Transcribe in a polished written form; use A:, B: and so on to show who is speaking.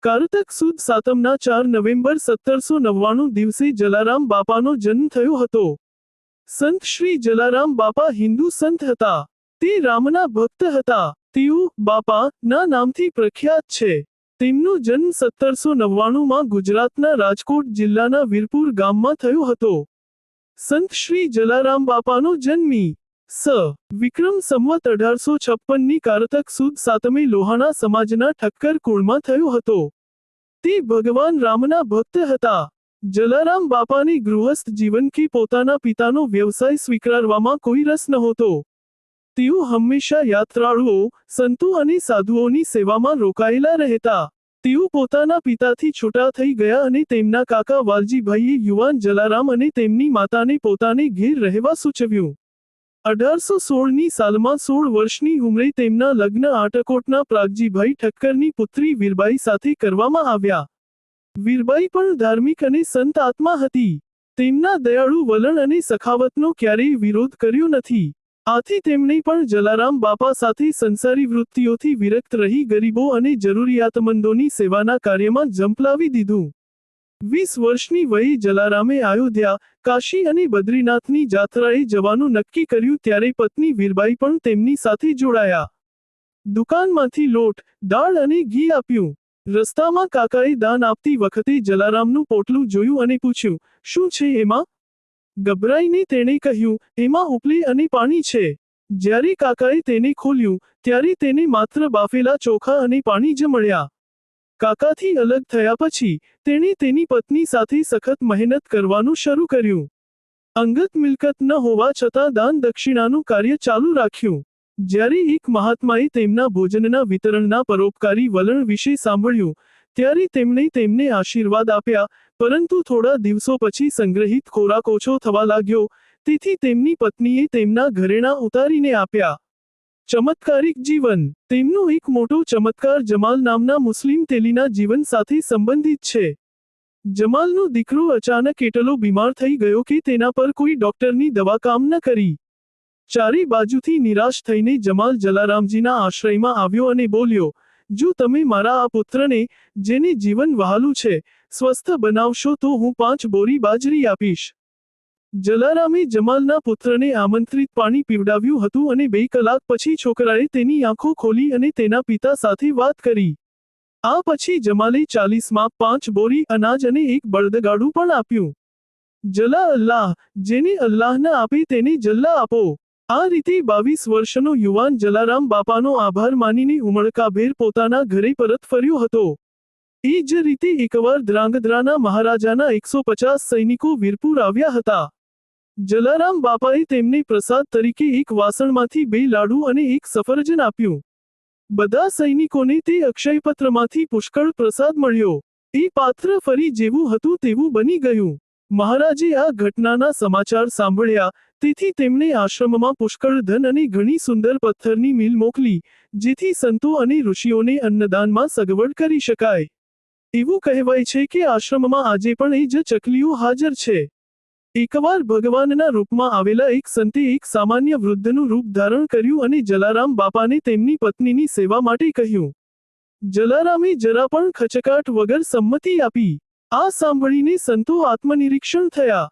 A: કારતક સુદ સાતમના 4 નવેમ્બર 1799 દિવસે જલારામ બાપાનો જન્મ થયો હતો. સંત શ્રી જલારામ બાપા હિન્દુ સંત હતા. તે રામના ભક્ત હતા. તેઓ બાપા ના નામથી પ્રખ્યાત છે. તેમનો જન્મ 1799માં ગુજરાતના રાજકોટ જિલ્લાના વીરપુર ગામમાં થયો હતો. સંત શ્રી જલારામ બાપાનો જન્મી વિક્રમ સંવત 1856ની કારતક સુદ સાતમે લોહાણા સમાજના ઠક્કર કુળમાં થયો હતો. તે ભગવાન રામના ભક્ત હતા. જલારામ બાપાને ગૃહસ્થ જીવન કે પોતાના પિતાનો વ્યવસાય સ્વીકારવામાં કોઈ રસ નહોતો. તેઓ હંમેશા યાત્રાળુઓ, સંતો અને સાધુઓની સેવામાં રોકાયેલા રહેતા. તેઓ પોતાના પિતાથી છૂટા થઈ ગયા અને તેમના કાકા વાલજીભાઈએ યુવાન જલારામ અને તેમની માતાને પોતાને ઘેર રહેવા સૂચવ્યું. 1816ની સાલમાં 16 વર્ષની ઉંમરે તેમના લગ્ન આટકોટના પ્રાગજીભાઈ ઠક્કરની પુત્રી વીરબાઈ સાથે કરવામાં આવ્યા. વીરબાઈ પણ ધાર્મિક અને સંત આત્મા હતી. તેમના દયાળુ વલણ અને સખાવતનો ક્યારેય વિરોધ કર્યો નથી. આથી તેમણે પણ જલારામ બાપા સાથે સંસારી વૃત્તિઓથી વિરક્ત રહી ગરીબો અને જરૂરિયાતમંદોની સેવાના કાર્યમાં ઝંપલાવી દીધું. 20 વર્ષની વયે જલારામે અયોધ્યા, કાશી અને બદ્રીનાથની જાત્રાએ જવાનું નક્કી કર્યું ત્યારે પત્ની વીરબાઈ પણ તેમની સાથે જોડાયા. દુકાનમાંથી લોટ, દાળ અને ઘી આપ્યું. રસ્તામાં કાકાએ દાન આપતી વખતે જલારામનું પોટલું જોયું અને પૂછ્યું, શું છે એમાં? ગભરાઈને તેણે કહ્યું, એમાં ઉપલી અને પાણી છે. જ્યારે કાકાએ તેને ખોલ્યું, ત્યારે તેને માત્ર બાફેલા ચોખા અને પાણી જ મળ્યા. કાકાથી અલગ થયા પછી, તેણે તેની પત્ની સાથે સખત મહેનત કરવાનું શરૂ કર્યું. અંગત મિલકત ન હોવા છતાં દાન દક્ષિણાનું કાર્ય ચાલુ રાખ્યું. જ્યારે એક મહાત્માએ તેમના ભોજનના વિતરણના પરોપકારી વલણ વિશે સાંભળ્યું, ત્યારે તેમણે તેમને આશીર્વાદ આપ્યા, પરંતુ થોડા દિવસો પછી સંગ્રહિત ખોરાક ઓછો થવા લાગ્યો, તેથી તેમની પત્નીએ તેમના ઘરેણાં ઉતારીને આપ્યા. ચમત્કારિક જીવન. તેમનો એક મોટો ચમત્કાર જમાલ નામના મુસ્લિમ તેલીના જીવન સાથે સંબંધિત છે. જમાલનો દીકરો અચાનક એટલો બીમાર થઈ ગયો કે તેના પર કોઈ ડોક્ટરની દવા કામ ન કરી. ચારે બાજુથી નિરાશ થઈને જમાલ જલારામજીના આશ્રયમાં આવ્યો અને બોલ્યો, જો તમે મારા આ પુત્રને, જેને જીવન વહાલું છે, સ્વસ્થ બનાવશો તો હું 5 બોરી બાજરી આપીશ. જલારામે જમાલના પુત્રને આમંત્રિત પાણી પીવડાવ્યું હતું અને 2 કલાક પછી છોકરાએ તેની આંખો ખોલી અને તેના પિતા સાથે વાત કરી. આ પછી જમાલે 40માં 5 બોરી અનાજ અને 1 બળદગાડું પણ આપ્યું. જલા અલ્લાહ, જેને અલ્લાહ ન આપે તેને જલ્લા આપો. આ રીતે 22 વર્ષનો યુવાન જલારામ બાપાનો આભાર માનીને ઉમળકાભેર પોતાના ઘરે પરત ફર્યો હતો. એ જ રીતે એકવાર ધ્રાંગધ્રાના મહારાજાના 150 સૈનિકો વીરપુર આવ્યા હતા. જલારામ બાપાએ તેમને પ્રસાદ તરીકે એક વાસણમાંથી 2 લાડુ અને 1 સફરજન આપ્યું. બધા સૈનિકોને તે અક્ષયપત્રમાંથી પુષ્કળ પ્રસાદ મળ્યો. એ પાત્ર ફરી જેવું હતું તેવું બની ગયું. મહારાજે આ ઘટનાના સમાચાર સાંભળ્યા, તેથી તેમણે આશ્રમમાં પુષ્કળ ધન અને ઘણી સુંદર પથ્થરની મિલ મોકલી, જેથી સંતો અને ઋષિઓને અન્નદાનમાં સગવડ કરી શકાય. એવું કહેવાય છે કે આશ્રમમાં આજે પણ એ જ ચકલીઓ હાજર છે. એકવાર ભગવાનના રૂપમાં આવેલા એક સંતે એક સામાન્ય વૃદ્ધનું રૂપ ધારણ કર્યું અને જલારામ બાપાને તેમની પત્નીની સેવા માટે કહ્યું. જલારામે જરા પણ ખચકાટ વગર સંમતિ આપી. આ સાંભળીને સંતો આત્મનિરીક્ષણ થયા.